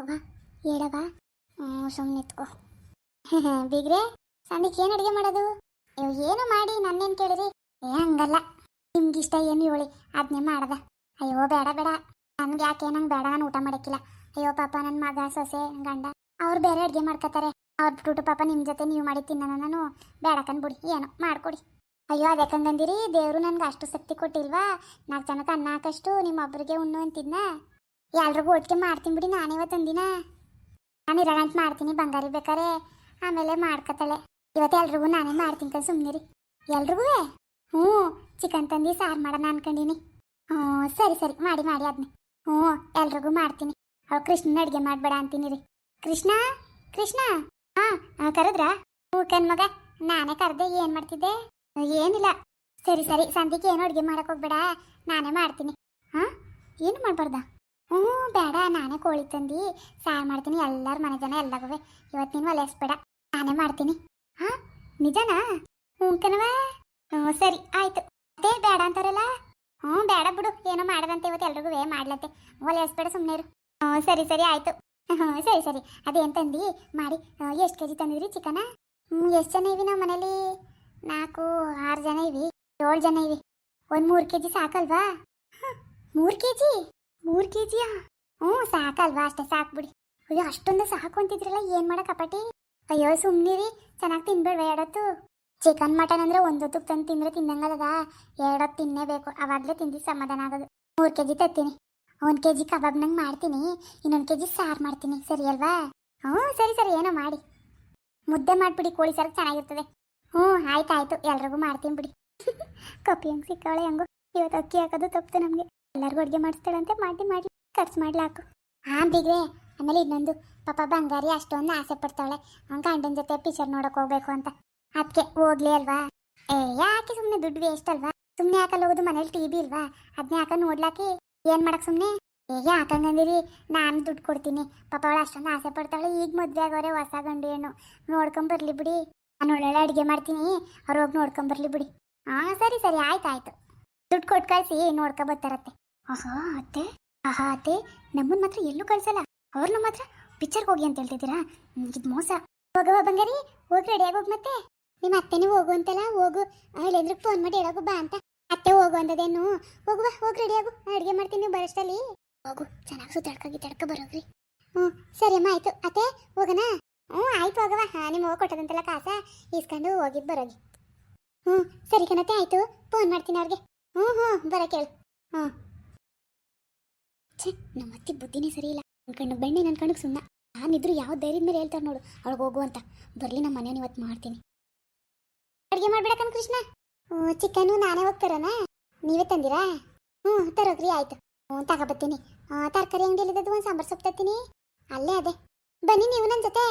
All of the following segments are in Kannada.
ಅವ್ವ ಹೇಳವ. ಸುಮ್ಮನೆ ಇತ್ಕೋ. ಬೀಗ್ರೆ ಸಂದಿಗೆ ಏನು ಅಡುಗೆ ಮಾಡೋದು? ಏನು ಮಾಡಿ ನನ್ನೇನು ಕೇಳಿರಿ? ಹಂಗಲ್ಲ, ನಿಮ್ಗೆ ಇಷ್ಟ ಏನು ಹೇಳಿ ಅದನ್ನೇ ಮಾಡದ. ಅಯ್ಯೋ ಬೇಡ ಬೇಡ, ನನ್ಗೆ ಯಾಕೆ ನಂಗೆ ಬೇಡ, ನಾನು ಊಟ ಮಾಡೋಕ್ಕಿಲ್ಲ. ಅಯ್ಯೋ ಪಾಪ ನನ್ನ ಮಗ ಸೊಸೆ ಗಂಡ ಅವ್ರು ಬೇರೆ ಅಡುಗೆ ಮಾಡ್ಕೋತಾರೆ. ಅವ್ರು ಬಿಟ್ಬಿಟ್ಟು ಪಾಪ ನಿಮ್ಮ ಜೊತೆ ನೀವು ಮಾಡಿ ತಿನ್ನೋಣ, ನಾನು ಬೇಡ ಕಂದ್ಬಿಡಿ, ಏನೋ ಮಾಡ್ಕೊಡಿ. ಅಯ್ಯೋ ಅದಕ್ಕಂಗಂದಿರಿ, ದೇವರು ನನ್ಗೆ ಅಷ್ಟು ಶಕ್ತಿ ಕೊಟ್ಟಿಲ್ವಾ? 4 ಜನಕ್ಕೆ ಅನ್ನ ಹಾಕಷ್ಟು ನಿಮ್ಮೊಬ್ಬರಿಗೆ ಉಣ್ಣು ಅಂತಿದ್ನ. ಎಲ್ರಿಗೂ ಒಟ್ಟಿಗೆ ಮಾಡ್ತೀನಿ ಬಿಡಿ, ನಾನೇ ಇವತ್ತೊಂದಿನ ನಾನು ಇರೋಣಂತ ಮಾಡ್ತೀನಿ. ಬಂಗಾರಿ ಬೇಕಾರೆ ಆಮೇಲೆ ಮಾಡ್ಕೊತಾಳೆ. ಇವತ್ತು ಎಲ್ರಿಗೂ ನಾನೇ ಮಾಡ್ತೀನಿ ಕಣ್, ಸುಮ್ಮನಿರಿ. ಎಲ್ರಿಗೂ ಹ್ಞೂ ಚಿಕನ್ ತಂದು ಸಾರು ಮಾಡೋಣ ಅನ್ಕೊಂಡಿನಿ. ಸರಿ ಸರಿ ಮಾಡಿ ಮಾಡಿ ಅದನ್ನೇ. ಎಲ್ರಿಗೂ ಮಾಡ್ತೀನಿ. ಅವ್ರು ಕೃಷ್ಣನ ಅಡುಗೆ ಮಾಡಬೇಡ ಅಂತೀನಿ ರೀ. ಕೃಷ್ಣ ಕೃಷ್ಣ ಹಾಂ ಕರೆದ್ರಾ? ಕಣ್ ಮಗ ನಾನೇ ಕರೆದೆ, ಏನು ಮಾಡ್ತಿದ್ದೆ? ಏನಿಲ್ಲ. ಸರಿ ಸರಿ, ಸಂಧಿಗೆ ಏನು ಅಡುಗೆ ಮಾಡಕ್ಕೆ ಹೋಗ್ಬೇಡ, ನಾನೇ ಮಾಡ್ತೀನಿ. ಹಾಂ ಏನು ಮಾಡಬಾರ್ದ? ಬೇಡ, ನಾನೇ ಕೋಳಿ ತಂದು ಸಾರು ಮಾಡ್ತೀನಿ. ಎಲ್ಲರ ಮನೆ ಜನ ಎಲ್ಲಗೂ ಇವತ್ತು ನೀನು ಒಲೆಸ್ಬೇಡ, ನಾನೇ ಮಾಡ್ತೀನಿ. ಹಾಂ ನಿಜನಾ? ಕಣವ. ಸರಿ ಆಯಿತು. ಅದೇ ಬೇಡ ಅಂತಾರಲ್ಲ? ಬೇಡ ಬಿಡು, ಏನೋ ಮಾಡದಂತೆ ಇವತ್ತು ಎಲ್ರಿಗೂ ಮಾಡ್ಲಂತೆ, ಒಲೆಸ್ಬೇಡ, ಸುಮ್ಮನೆ ಇರು. ಸರಿ ಸರಿ ಆಯಿತು. ಸರಿ ಸರಿ, ಅದೇನು ತಂದು ಮಾಡಿ. ಎಷ್ಟು ಕೆಜಿ ತಂದಿದ್ರಿ ಚಿಕನ? ಎಷ್ಟು ಜನ ಇವಿ ನಮ್ಮ ಮನೇಲಿ? 4 6 ಜನ ಇವಿ, 7 ಜನ ಇವಿ. ಒಂದು 3 ಕೆಜಿ ಸಾಕಲ್ವಾ? 3 ಕೆಜಿ? 3 ಕೆಜಿಯಾ? ಸಾಕಲ್ವಾ? ಅಷ್ಟೇ ಸಾಕು ಬಿಡಿ. ಅಯ್ಯೋ ಅಷ್ಟೊಂದು ಸಾಕು ಅಂತಿದ್ರಲ್ಲ, ಏನು ಮಾಡೋ ಕಪಾಟಿ? ಅಯ್ಯೋ ಸುಮ್ಮನಿರಿ, ಚೆನ್ನಾಗಿ ತಿನ್ಬೇಡ್ವ ಎರಡೊತ್ತು. ಚಿಕನ್ ಮಟನ್ ಅಂದರೆ ಒಂದೊತ್ತಿಗೆ ತಂದು ತಿಂದರೆ ತಿನ್ನಂಗಲ್ಲದ, 2 ಹೊತ್ತು ತಿನ್ನೇಬೇಕು, ಅವಾಗಲೇ ತಿಂದು ಸಮಾಧಾನ ಆಗೋದು. 3 ಕೆಜಿ ತತ್ತೀನಿ. 1 ಕೆಜಿ ಕಬಾಬ್ ನಂಗೆ ಮಾಡ್ತೀನಿ, ಇನ್ನೊಂದು ಕೆಜಿ ಸಾರು ಮಾಡ್ತೀನಿ, ಸರಿ ಅಲ್ವಾ? ಸರಿ ಸರಿ, ಏನೋ ಮಾಡಿ. ಮುದ್ದೆ ಮಾಡಿಬಿಡಿ, ಕೋಳಿ ಸಾರು ಚೆನ್ನಾಗಿರ್ತದೆ. ಆಯ್ತು, ಎಲ್ರಿಗೂ ಮಾಡ್ತೀನಿ ಬಿಡಿ. ಕಪ್ಪಿ ಹೆಂಗೆ ಸಿಕ್ಕವಳೆ ಹೆಂಗೋ, ಇವತ್ತು ಅಕ್ಕಿ ಹಾಕೋದು ತಪ್ಪು ನಮಗೆ. ಎಲ್ಲರಿಗೂ ಅಡುಗೆ ಮಾಡಿಸ್ತಾಳಂತೆ, ಮಾಡಿ ಖರ್ಚು ಮಾಡ್ಲಾಕು. ಬೀಗ್ರೆ ಆಮೇಲೆ ಇನ್ನೊಂದು, ಪಾಪ ಬಂಗಾರಿ ಅಷ್ಟೊಂದು ಆಸೆ ಪಡ್ತಾಳೆ ಗಂಡನ ಜೊತೆ ಪಿಕ್ಚರ್ ನೋಡೋಕೆ ಹೋಗ್ಬೇಕು ಅಂತ. ಅದಕ್ಕೆ ಹೋಗ್ಲಿ ಅಲ್ವಾ? ಯಾಕೆ ಸುಮ್ಮನೆ ದುಡ್ಡು ವೇಸ್ಟ್ ಅಲ್ವಾ? ಸುಮ್ಮನೆ ಯಾಕಲ್ಲ ಹೋಗೋದು, ಮನೇಲಿ ಟಿವಿ ಇಲ್ವಾ? ಅದನ್ನೇ ಹಾಕ ನೋಡ್ಲಾಕಿ, ಏನು ಮಾಡಕ್ಕೆ ಸುಮ್ಮನೆ? ಯಾಕಂಗಂದಿರಿ, ನಾನು ದುಡ್ಡು ಕೊಡ್ತೀನಿ. ಪಾಪ ಅವಳು ಅಷ್ಟೊಂದು ಆಸೆ ಪಡ್ತಾಳೆ. ಈಗ ಮದುವೆ ಆಗೋರೆ, ಹೊಸ ಗಂಡು ಹೆಣ್ಣು ನೋಡ್ಕೊಂಬರ್ಲಿ ಬಿಡಿ. ನಾನು ಒಳ್ಳೊಳ್ಳೆ ಅಡುಗೆ ಮಾಡ್ತೀನಿ, ಅವ್ರು ಹೋಗಿ ನೋಡ್ಕೊಂಬರ್ಲಿ ಬಿಡಿ. ಸರಿ ಸರಿ ಆಯ್ತು. ದುಡ್ಡು ಕೊಟ್ಟು ಕಳಿಸಿ, ನೋಡ್ಕೊ ಬರ್ತಾರತ್ತೆ. ಅತ್ತೆ ನಮ್ಮನ್ನ ಮಾತ್ರ ಎಲ್ಲೂ ಕಳ್ಸಲ್ಲ, ಅವ್ರನ್ನ ಮಾತ್ರ ಪಿಕ್ಚರ್ಗೆ ಹೋಗಿ ಅಂತ ಹೇಳ್ತಿದ್ದೀರಾ? ಇದು ಮೋಸ. ಹೋಗವ ಬಂಗಾರಿ, ಹೋಗಿ ರೆಡಿಯಾಗಿ ಹೋಗಿ. ಮತ್ತೆ ನಿಮ್ಮ ಅತ್ತೆನೂ ಹೋಗು ಅಂತಲ್ಲ, ಹೋಗು. ಇಲ್ಲೆಂದ್ರೆ ಫೋನ್ ಮಾಡಿ ಹೇಳೋಗು ಬಾ ಅಂತ. ಅತ್ತೆ ಹೋಗು ಅಂದದೇನು? ಹೋಗುವ, ಹೋಗಿ ರೆಡಿಯಾಗು, ಅಡುಗೆ ಮಾಡ್ತೀನಿ. ನೀವು ಬರೋಷ್ಟಲ್ಲಿ ಹೋಗು, ಚೆನ್ನಾಗಿ ಸುತ್ತಾಡ್ಕೊ ಬರೋಗ್ರಿ. ಸರಿ ಅಮ್ಮ, ಆಯಿತು. ಅತ್ತೆ ಹೋಗೋಣ? ಆಯ್ತು ಹೋಗವ. ನಿಮ್ಮ ಹೋಗಿ ಕೊಟ್ಟದಂತೆಲ್ಲ ಕಾಸ ಇಸ್ಕೊಂಡು ಹೋಗಿದ್ದು ಬರೋಗಿ. ಸರಿ ಕಣತ್ತೆ, ಆಯಿತು. ಫೋನ್ ಮಾಡ್ತೀನಿ ಅವ್ರಿಗೆ. ಬರೋಕೆ ಹೇಳು. ನಮ್ಮ ಅತ್ತಿ ಬುದ್ಧಿನೇ ಸರಿ ಇಲ್ಲ. ನನ್ನ ಕಣ್ಣು ಬೆಣ್ಣೆ, ನನ್ನ ಕಣ್ಣಿಗೆ ಸುಣ್ಣ. ನಾನಿದ್ರು ಯಾವ ಧೈರ್ಯದ ಮೇಲೆ ಹೇಳ್ತಾರೆ ನೋಡು, ಅವಳಿಗೆ ಹೋಗು ಅಂತ. ಬರಲಿ, ನಮ್ಮ ಮನೇನ ಇವತ್ತು ಮಾಡ್ತೀನಿ. ಅಡುಗೆ ಮಾಡ್ಬೇಡಕ್ಕನ್ ಕೃಷ್ಣ? ಚಿಕನ್ನು ನಾನೇ ಹೋಗ್ತಾರಣ? ನೀವೇ ತಂದಿರಾ? ತರೋಗ್ರಿ, ಆಯಿತು. ತಗೋಬತ್ತೀನಿ. ತರಕಾರಿ ಅಂಗಡಿಯಲ್ಲಿದ್ದು ಒಂದು ಸಾಂಬಾರು ಸೊಪ್ಪು ತತ್ತೀನಿ, ಅಲ್ಲೇ ಅದೇ. ಬನ್ನಿ ನೀವು ನನ್ನ ಜೊತೆ,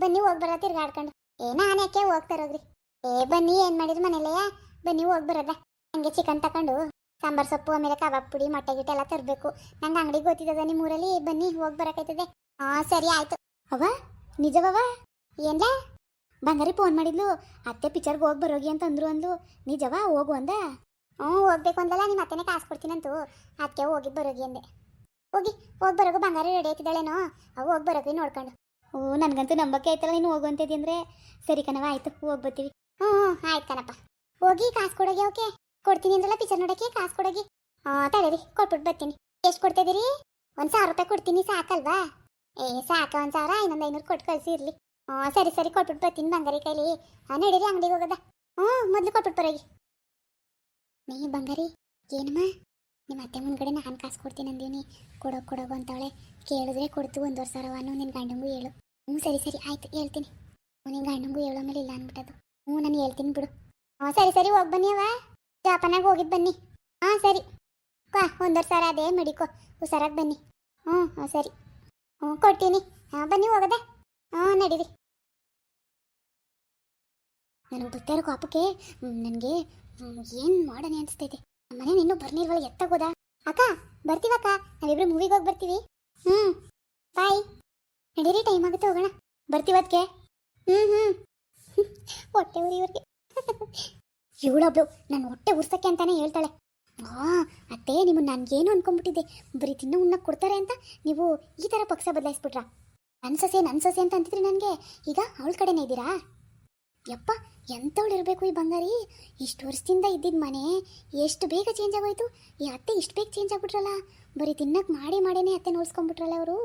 ಬನ್ನಿ ಹೋಗಿ ಬರೋ ತಿರ್ಗಾಡ್ಕೊಂಡು. ನಾನು ಯಾಕೆ ಹೋಗ್ತಾರೋಗ್ರಿ. ಬನ್ನಿ, ಏನು ಮಾಡಿದ್ರು ಮನೇಲೆಯ, ಬನ್ನಿ ಹೋಗಿ ಬರೋದ. ಹಂಗೆ ಚಿಕನ್ ತಗೊಂಡು ಸಾಂಬಾರು ಸೊಪ್ಪು, ಆಮೇಲೆ ಕಬಾಬ್ ಪುಡಿ, ಮೊಟ್ಟೆ ಗಿಟ್ಟೆ ಎಲ್ಲ ತರಬೇಕು. ನಂಗೆ ಅಂಗಡಿಗೆ ಗೊತ್ತಿದ್ದದ ನಿಮ್ಮೂರಲ್ಲಿ, ಬನ್ನಿ ಹೋಗಿ ಬರೋಕೈತದೆ. ಸರಿ ಆಯಿತು. ಅವ್ವ ನಿಜವವ? ಏನ್ಲ? ಬಂಗಾರಿ ಫೋನ್ ಮಾಡಿದ್ಲು, ಅತ್ತೆ ಪಿಕ್ಚರ್ಗೆ ಹೋಗಿ ಬರೋಗಿ ಅಂತ ಅಂದ್ರು. ನಿಜವಾ? ಹೋಗು ಅಂದ? ಹೋಗ್ಬೇಕು ಅಂದಲ್ಲ, ನಿಮ್ಮ ಅತ್ತೆನೇ ಕಾಸು ಕೊಡ್ತೀನಂತೂ, ಅದಕ್ಕೆ ಹೋಗಿ ಬರೋಗಿ ಅಂದೆ. ಹೋಗಿ ಬರೋಗು. ಬಂಗಾರಿ ರೆಡಿ ಆಯ್ತಿದ್ದಾಳೇನೋ, ಅವು ಹೋಗಿ ಬರೋಗಿ ನೋಡ್ಕೊಂಡು. ನನಗಂತೂ ನಂಬಕ್ಕೆ ಆಯ್ತಲ್ಲ ನೀನು ಹೋಗು ಅಂತಿದ್ದಿ ಅಂದರೆ. ಸರಿ ಕಣವ, ಆಯಿತು, ಹೋಗಿ ಬರ್ತೀವಿ. ಆಯ್ತು ಕಣಪ್ಪ. ಹೋಗಿ ಕಾಸು ಕೊಡೋಗಿ. ಓಕೆ, ಕೊಡ್ತೀನಿ ಅಂದ್ರಲ್ಲ ಪಿಕ್ಚರ್ ನೋಡೋಕ್ಕೆ, ಕಾಸು ಕೊಡೋಗಿ. ತಡೀರಿ, ಕೊಟ್ಬಿಟ್ಟು ಬರ್ತೀನಿ. ಎಷ್ಟು ಕೊಡ್ತಿದ್ದೀರಿ? 1,000 ರೂಪಾಯಿ ಕೊಡ್ತೀನಿ, ಸಾಕಲ್ವಾ? ಸಾಕ 1,000, ಇನ್ನೊಂದು 500 ಕೊಟ್ಟು ಕಳಿಸಿ ಇರಲಿ. ಸರಿ ಸರಿ, ಕೊಟ್ಬಿಟ್ಟು ಬರ್ತೀನಿ ಬಂಗಾರಿ ಕೈಲಿ. ನಡೀರಿ, ಅಂಗಡಿಗೆ ಹೋಗೋದ. ಮೊದಲು ಕೊಟ್ಬಿಟ್ಟು ಬರೋಗಿ. ನೀ ಬಂಗಾರಿ, ಏನಮ್ಮ ನಿಮ್ಮ ಅತ್ತೆ ಮುಂದ್ಗಡೆ ನಾನು ಕಾಸು ಕೊಡ್ತೀನಿ ಅಂದೀನಿ, ಕೊಡೋಗು ಅಂತವಳೆ. ಕೇಳಿದ್ರೆ ಕೊಡ್ತು 1,500 ನಿನ್ನ ಗಂಡಂಗೂ ಹೇಳು. ಸರಿ ಸರಿ ಆಯಿತು, ಹೇಳ್ತೀನಿ. ನಿನ್ನ ಗಂಡಂಗೂ ಹೇಳೋ ಮೇಲೆ ಇಲ್ಲ ಅಂದ್ಬಿಟ್ಟದು. ನಾನು ಹೇಳ್ತೀನಿ ಬಿಡು. ಸರಿ ಸರಿ, ಹೋಗಿ ಬನ್ನಿ ಅವ, ಜಾಪನಾಗ ಹೋಗಿದ್ದು ಬನ್ನಿ. ಸರಿ 1,500 ಅದೇ ಮಡಿಕೋ, ಹುಷಾರಾಗಿ ಬನ್ನಿ. ಸರಿ, ಕೊಡ್ತೀನಿ. ಬನ್ನಿ ಹೋಗದೆ. ನಡೀರಿ. ನನಗೆ ಗೊತ್ತಿರೋ ಕಾಪಕ್ಕೆ ನನಗೆ ಏನು ಮಾಡೋಣ ಅನಿಸ್ತೈತೆ. ಮನೆ ಇನ್ನೂ ಬರ್ನಿಲ್ವಲ್ಲ, ಎತ್ತಾಗೋದಾ? ಅಕ್ಕ ಬರ್ತೀವಕ್ಕ, ನಾವಿಬ್ರು ಮೂವಿಗೆ ಹೋಗಿ ಬರ್ತೀವಿ. ಬಾಯ್. ನಡೀರಿ, ಟೈಮ್ ಆಗುತ್ತೆ, ಹೋಗೋಣ. ಬರ್ತೀವದಕ್ಕೆ. ಹೊಟ್ಟೆ ಉರಿ ಇವ್ರಿಗೆ. ಇವಳೊಬ್ಳು ನನ್ನ ಹೊಟ್ಟೆ ಉರ್ಸಕ್ಕೆ ಅಂತಾನೆ ಹೇಳ್ತಾಳೆ. ಅತ್ತೆ ನಿಮ್ಮನ್ನು ನನಗೇನು ಅನ್ಕೊಂಡ್ಬಿಟ್ಟಿದ್ದೆ, ಬರೀ ತಿನ್ನೋ ಉಣ್ಣಕ್ಕೆ ಕೊಡ್ತಾರೆ ಅಂತ ನೀವು ಈ ಥರ ಪಕ್ಷ ಬದಲಾಯಿಸ್ಬಿಟ್ರಾ? ನನ್ನ ಸೊಸೆ ಅಂತ ಅಂತಿದ್ರಿ ನನಗೆ, ಈಗ ಅವಳ ಕಡೆನೇ ಇದ್ದೀರಾ? ಯಪ್ಪ, ಎಂಥವಳು ಇರಬೇಕು ಈ ಬಂಗಾರಿ. ಇಷ್ಟು ವರ್ಷದಿಂದ ಇದ್ದಿದ್ದ ಮನೆ ಎಷ್ಟು ಬೇಗ ಚೇಂಜ್ ಆಗೋಯ್ತು. ಈ ಅತ್ತೆ ಇಷ್ಟು ಬೇಗ ಚೇಂಜ್ ಆಗ್ಬಿಟ್ರಲ್ಲ, ಬರೀ ತಿನ್ನಕ್ಕೆ ಮಾಡೇನೆ ಅತ್ತೆ ನೋಡ್ಸ್ಕೊಂಡ್ಬಿಟ್ರಲ್ಲ ಅವರು.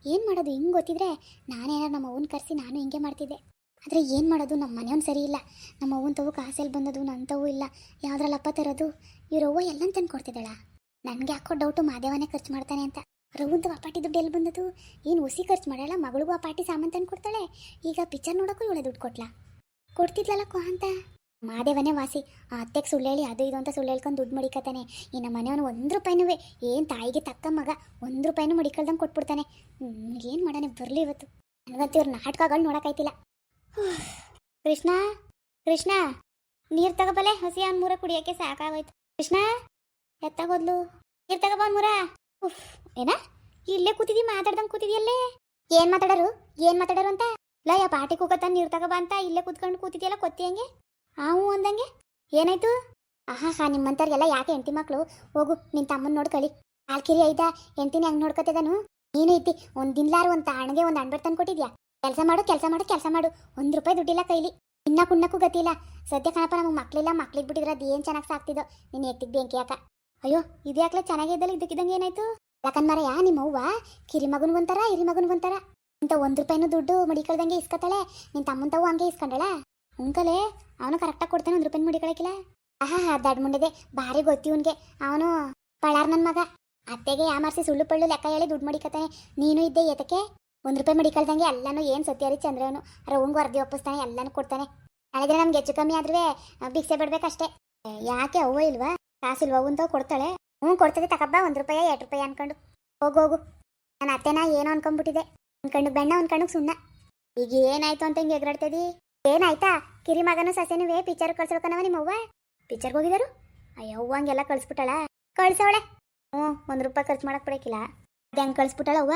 ಏನು ಮಾಡೋದು? ಹಿಂಗೆ ಗೊತ್ತಿದ್ರೆ ನಾನೇನಾರು ನಮ್ಮ ಅವ್ವನ ಕರೆಸಿ ನಾನು ಹಿಂಗೆ ಮಾಡ್ತಿದ್ದೆ. ಆದರೆ ಏನು ಮಾಡೋದು, ನಮ್ಮ ಮನೆಯವ್ನು ಸರಿ ಇಲ್ಲ. ನಮ್ಮ ಅವ್ವನ ತವು ಕಾಸಲ್ಲಿ ಬಂದದು, ನನ್ನ ತವು ಇಲ್ಲ. ಯಾವುದ್ರಲ್ಲಪ್ಪ ತರೋದು? ಇವರವ್ವ ಎಲ್ಲ ತಂದು ಕೊಡ್ತಿದ್ದಾಳ. ನನಗೆ ಹಾಕೋ ಡೌಟು ಮಾದೇವನೇ ಖರ್ಚು ಮಾಡ್ತಾನೆ ಅಂತ. ರವಂತ ಆ ಪಾಟಿ ದುಡ್ಡು ಎಲ್ಲಿ ಬಂದದು? ಏನು ಹುಸಿ ಖರ್ಚು ಮಾಡಲ್ಲ, ಮಗಳಿಗೂ ಆ ಪಾಟಿ ಸಾಮಾನು ತಂದು ಕೊಡ್ತಾಳೆ. ಈಗ ಪಿಕ್ಚರ್ ನೋಡೋಕ್ಕೂ ಇವಳೆ ದುಡ್ಡು ಕೊಟ್ಲಾ? ಕೊಡ್ತಿದ್ಲಲ್ಲ ಅಂತ. ಮಾದೇವನೇ ವಾಸಿ. ಆ ಅತ್ತೆಗೆ ಸುಳ್ಳು ಹೇಳಿ ಅದು ಇದು ಅಂತ ಸುಳ್ಳು ಹೇಳ್ಕೊಂಡು ದುಡ್ಡು ಮಡಿಕತಾನೆ. ಇನ್ನು ಮನೆಯವನು 1 ರೂಪಾಯಿನೂ ಏನು ತಾಯಿಗೆ ತಕ್ಕ ಮಗ 1 ರೂಪಾಯಿನೂ ಮಡಿಕಳ್ದಂಗೆ ಕೊಟ್ಬಿಡ್ತಾನೆ. ಏನು ಮಾಡೋಣ ಬರಲಿ ಇವತ್ತು. ನನಗಂತೂ ಇವ್ರ ನಾಟಕಗಳು ನೋಡೋಕ್ಕಾಯ್ತಿಲ್ಲ. ಕೃಷ್ಣ ಕೃಷ್ಣ, ನೀರು ತಗೋಬಲೆ, ಹಸಿ ಅವ್ನ ಮೂರ ಕುಡಿಯೋಕ್ಕೆ ಸಾಕಾಗೋಯ್ತು. ಕೃಷ್ಣ ಎತ್ತಾಗೋದ್ಲು, ನೀರು ತಗೋಬ ಅವ್ನ ಮೂರ. ಏನ ಇಲ್ಲೇ ಕೂತಿದ್ದೀವಿ, ಮಾತಾಡ್ದಂಗೆ ಕೂತಿದ್ಯಲ್ಲೇ. ಏನು ಮಾತಾಡೋರು ಅಂತ ಲಾ? ಯಾ ಪಾಟಿ ಕೂಗತ್ತ ನೀರು ತಗೋಬ ಅಂತ ಇಲ್ಲೇ ಕೂತ್ಕೊಂಡು ಕೂತಿದ್ಯಲ್ಲ, ಕೊತ್ತಿ ಹಂಗೆ ಹಾವು ಅಂದಂಗೆ. ಏನಾಯ್ತು? ಆಹಾ, ನಿಮ್ಮಂಥವ್ರಿಗೆಲ್ಲ ಯಾಕೆ ಹೆಂಡತಿ ಮಕ್ಕಳು? ಹೋಗು ನಿನ್ನ ತಮ್ಮನ ನೋಡ್ಕೊಳ್ಳಿ. ಆಲ್ಕಿರಿ ಐತಾ ಹೆಂಡ್ತಿನಿ ಹಂಗೆ ನೋಡ್ಕೊತಿದ್ದಾನು. ನೀನು ಇದ್ದಿ ಒಂದು ದಿನ್ಲಾರು ಒಂದು ಹಣ್ಣಿಗೆ ಒಂದು ಹಣ್ಬೆಟ್ಟು ತಂದು ಕೊಟ್ಟಿದ್ಯಾ? ಕೆಲಸ ಮಾಡು. 1 ರೂಪಾಯಿ ದುಡ್ಡಿಲ್ಲ ಕೈಲಿ, ಕುಣ್ಣಕ್ಕೂ ಗತಿಯಿಲ್ಲ. ಸದ್ಯ ಕಣಪ್ಪ ನಮಗೆ ಮಕ್ಕಳಿಲ್ಲ, ಮಕ್ಳಿಗೆ ಬಿಟ್ಟಿದ್ರೆ ಅದು ಏನು ಚೆನ್ನಾಗಿ ಸಾಕ್ತಿದ್ದೋ. ನೀನು ಎತ್ತಿಗೆ ಬೆಂಕಿ ಯಾಕ? ಅಯ್ಯೋ ಇದು ಯಾಕಲ ಚೆನ್ನಾಗಿದ್ದಲ್ಲ, ಇದಕ್ಕಿದ್ದಂಗೆ ಏನಾಯ್ತು? ಯಾಕಂದ್ಮಾರಯ್ಯ ನಿಮ್ಮ ಅವ್ವ ಕಿರಿ ಮಗನ್ಗೊಂತಾರ ಹಿರಿ ಮಗನ್ಗೊಂತಾರ ಇಂಥ 1 ರೂಪಾಯಿನೂ ದುಡ್ಡು ಮಡಿಕಳ್ದಂಗೆ ಇಸ್ಕೊತಾಳೆ. ನಿನ್ನ ತಮ್ಮನ ತಾವು ಹಂಗೆ ಇಸ್ಕೊಂಡಳ? ಉಂಕಲೆ ಅವನು ಕರೆಕ್ಟಾಗಿ ಕೊಡ್ತಾನೆ, 1 ರೂಪಾಯಿ ಮಡಿಕೊಳಕಿಲ್ಲ. ಆಹಾ, ದಡ್ ಮುಂಡೆದೆ ಭಾರಿ ಗೊತ್ತಿ ಇವನ್ಗೆ. ಅವನು ಪಳಾರ್ ನನ್ನ ಮಗ. ಅತ್ತೆಗೆ ಯಾಮಾರಿಸಿ ಸುಳ್ಳು ಪಳ್ಳು ಲೆಕ್ಕ ಹೇಳಿ ದುಡ್ಡು ಮಡಿಕತಾನೆ. ನೀನು ಇದ್ದೆ ಏತಕ್ಕೆ? 1 ರೂಪಾಯಿ ಮಡಿಕಳ್ದಂಗೆ ಎಲ್ಲನೂ ಏನು ಸತ್ಯಾರಿ ಚಂದ್ರವನು ರವಂಗೆ ವರದಿ ಒಪ್ಪಿಸ್ತಾನೆ, ಎಲ್ಲನೂ ಕೊಡ್ತಾನೆ. ನಾಳಿದ್ರೆ ನಮ್ಗೆ ಹೆಚ್ಚು ಕಮ್ಮಿ ಆದ್ರೂ ಭಿಕ್ಷೆ ಬಿಡ್ಬೇಕಷ್ಟೇ. ಯಾಕೆ ಅವ್ವ ಇಲ್ವಾ? ಕಾಸಿಲ್ವ ಅವಂತ ಕೊಡ್ತಾಳೆ? ಕೊಡ್ತದೆ, ತಕಬ್ಬ 1 ರೂಪಾಯಿ 2 ರೂಪಾಯಿ ಅನ್ಕೊಂಡು ಹೋಗು. ನನ್ನ ಅತ್ತೆನ ಏನೋ ಅನ್ಕೊಂಡ್ಬಿಟ್ಟಿದೆ. ಅನ್ಕೊಂಡು ಬೆಣ್ಣ ಅನ್ಕೊಂಡು ಸುಣ್ಣ. ಈಗ ಏನಾಯ್ತು ಅಂತ ಹಿಂಗೆ ಎಗರಾಡ್ತದಿ? ಏನಾಯ್ತಾ? ಕಿರಿ ಮಗನೂ ಸಸೆನೂ ಪಿಕ್ಚರ್ ಕಳ್ಸ್ಬೇಕನ್ನವ ನಿಮ್ಮವ್ವ. ಪಿಕ್ಚರ್ಗೆ ಹೋಗಿದಾರು? ಅಯ್ಯವ್ವ ಹಂಗೆಲ್ಲ ಕಳಿಸ್ಬಿಟ್ಟಾಳ? ಕಳ್ಸವಳೆ. 1 ರೂಪಾಯಿ ಖರ್ಚು ಮಾಡಕ್ ಬಿಡಕಿಲ್ಲ, ಅದು ಹೆಂಗೆ ಕಳಿಸ್ಬಿಟ್ಟಾಳ ಅವ್ವ?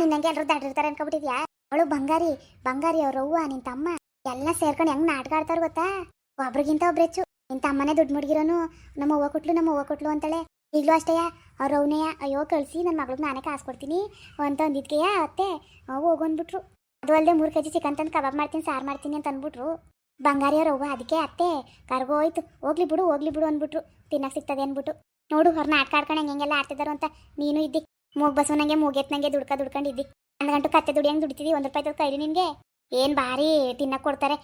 ನಿನ್ನಂಗೆ ಎಲ್ಲರೂ ದಾಟಿರ್ತಾರೆ ಅನ್ಕೊಬಿಟ್ಟಿದ್ಯಾ? ಅವಳು ಬಂಗಾರಿ ಅವ್ರವ್ವ ನಿನ್ನ ತಮ್ಮ ಎಲ್ಲ ಸೇರ್ಕೊಂಡು ಹೆಂಗೆ ನಾಟಕ ಆಡ್ತಾರ ಗೊತ್ತಾ? ಒಬ್ರಿಗಿಂತ ಒಬ್ರು ಹೆಚ್ಚು. ನಿನ್ನ ತಮ್ಮನೇ ದುಡ್ಡು ಮುಡ್ಗಿರೋನು ನಮ್ಮ ಅವ್ವ ಕೊಟ್ಲು ಅಂತಾಳೆ. ಈಗಲೂ ಅಷ್ಟೇಯ ಅವ್ರ ಅವನೆಯ ಅಯ್ಯೋ ಕಳಿಸಿ ನನ್ನ ಮಗಳಿಗೆ ನಾನೇ ಕಾಸು ಕೊಡ್ತೀನಿ ಅಂತ ಅಂದಿದ್ಕೆಯ ಅತ್ತೆ ಹೋಗೊಂಡ್ಬಿಟ್ರು. ಅದು ಅಲ್ಲದೆ 3 kg ಚಿಕನ್ ತಂದು ಕಬಾಬ್ ಮಾಡ್ತೀನಿ, ಸಾರು ಮಾಡ್ತೀನಿ ಅಂತ ಅಂದ್ಬಿಟ್ರು ಬಂಗಾರಿಯವ್ರ ಅವ್ವ. ಅದಕ್ಕೆ ಅತ್ತೆ ಕರ್ಗೋಯ್ತು, ಹೋಗ್ಲಿ ಬಿಡು ಅಂದ್ಬಿಟ್ರು. ತಿನ್ನಕ್ಕೆ ಸಿಗ್ತದೆ ಅಂದ್ಬಿಟ್ಟು. ನೋಡು ಅವ್ರ ನಾಟಕ ಆಡ್ಕೊಂಡು ಹೆಂಗೆಲ್ಲ ಆಡ್ತಿದ್ದಾರು ಅಂತ. ನೀನು ಇದ್ದಿ ಮೂಗ್ ಬಸವನಂಗೆ ಮೂಗೆತ್ನಂಗೆ ದುಡ್ಕೊಂಡಿದ್ದಿ. 1 ಗಂಟೆ ಕತ್ತೆ ದುಡಿಯಂಗೆ ದುಡಿತಿದ್ದಿ. 1 ರೂಪಾಯಿ ದುಡ್ಡು ಕೈಲಿ ನಿನಗೆ ಏನು ಭಾರಿ ತಿನ್ನಕ್ಕೆ ಕೊಡ್ತಾರೆ.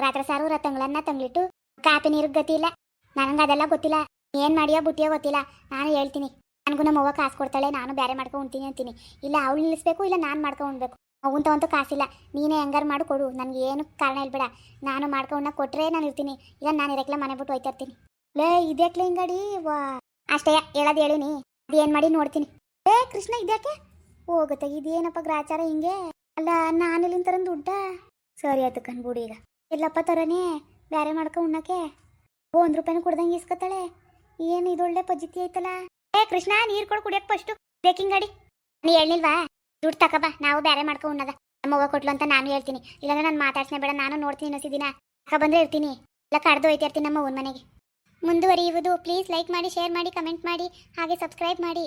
ರಾತ್ರಿ ಸಾರು ತಂಗಳನ್ನ ತಂಗ್ಲಿಟ್ಟು ಕಾಪಿ ನೀರಿಗೆ ಗತಿ ಇಲ್ಲ. ನನಗೆ ಅದೆಲ್ಲ ಗೊತ್ತಿಲ್ಲ. ಏನು ಮಾಡಿಯೋ ಬುಟ್ಟಿಯೋ ಗೊತ್ತಿಲ್ಲ. ನಾನು ಹೇಳ್ತೀನಿ, ನನಗೂ ನಮ್ಮ ಅವ್ವ ಕಾಸು ಕೊಡ್ತಾಳೆ, ನಾನು ಬೇರೆ ಮಾಡ್ಕೊಂಡು ಉಣ್ತೀನಿ ಅಂತೀನಿ. ಇಲ್ಲ ಅವಳು ನಿಲ್ಲಿಸ್ಬೇಕು, ಇಲ್ಲ ನಾನು ಮಾಡ್ಕೊಂಡು ಉಣ್ಬೇಕು. ಅವಂತವಂತೂ ಕಾಸಿಲ್ಲ. ನೀನೇ ಹೆಂಗಾರು ಮಾಡಿ ಕೊಡು, ನನಗೆ ಏನು ಕಾರಣ ಇಲ್ಬೇಡ. ನಾನು ಮಾಡ್ಕೊಂಡು ಕೊಟ್ಟರೆ ನಾನು ಇರ್ತೀನಿ, ಇಲ್ಲ ನಾನು ಇರಕ್ಲ ಮನೆ ಬಿಟ್ಟು ಹೋಯ್ತಾ ಇರ್ತೀನಿ. ಲೇ ಇದ್ಯಾಕ್ಲೆ ಹಿಂಗಾಡಿ ವಾ? ಅಷ್ಟೇ ಹೇಳೋದು ಹೇಳೀನಿ, ಅದೇನು ಮಾಡಿ ನೋಡ್ತೀನಿ. ಕೃಷ್ಣ ಇದ್ಯಾಕೆ ಹೋಗುತ್ತೆ? ಇದೇನಪ್ಪ ಗ್ರಾಚಾರ ಹಿಂಗೆ? ಅಲ್ಲ ನಾನು ಇಲ್ಲಿಂದ ತರಂದು ದುಡ್ಡ? ಸರಿ ಆಯ್ತು ಕಣ್ಬಿಡು. ಈಗ ಎಲ್ಲಪ್ಪ ತರನೇ ಬೇರೆ ಮಾಡ್ಕೊಂಡು ಉಣ್ಣಕ್ಕೆ 1 ರೂಪಾಯಿನೂ ಕೊಡ್ದಂಗೆ ಇಸ್ಕೊತಾಳೆ. ಏನು ಇದೊಳ್ಳೆ ಪದ್ಧತಿ ಐತಲ್ಲ. ಕೃಷ್ಣ ನೀರು ಕೊಡು ಕುಡಿಯಕ್ಕೆ ಫಸ್ಟು. ಬೇಕಿಂಗ್ ಗಾಡಿ ನೀ ಹೇಳಿಲ್ವಾ? ದುಡ್ಡು ತಕಬಾ, ನಾವು ಬೇರೆ ಮಾಡ್ಕೊಂಡು ಉಣ್ಣದ. ನಮ್ಮ ಅವ್ವ ಕೊಟ್ಲು ಅಂತ ನಾನು ಹೇಳ್ತೀನಿ, ಇಲ್ಲಾಂದ್ರೆ ನಾನು ಮಾತಾಡ್ಸನೇ ಬೇಡ. ನಾನು ನೋಡ್ತೀನಿ ಇನ್ನೊಸಿ ದಿನ ಬಂದರೆ ಇರ್ತೀನಿ, ಇಲ್ಲ ಕಡ್ದು ಹೋಯ್ತಾ ಇರ್ತೀನಿ ನಮ್ಮ ಅವ್ವನ ಮನೆಗೆ. ಮುಂದುವರಿಯುವುದು. ಪ್ಲೀಸ್ ಲೈಕ್ ಮಾಡಿ, ಶೇರ್ ಮಾಡಿ, ಕಮೆಂಟ್ ಮಾಡಿ, ಹಾಗೆ ಸಬ್ಸ್ಕ್ರೈಬ್ ಮಾಡಿ.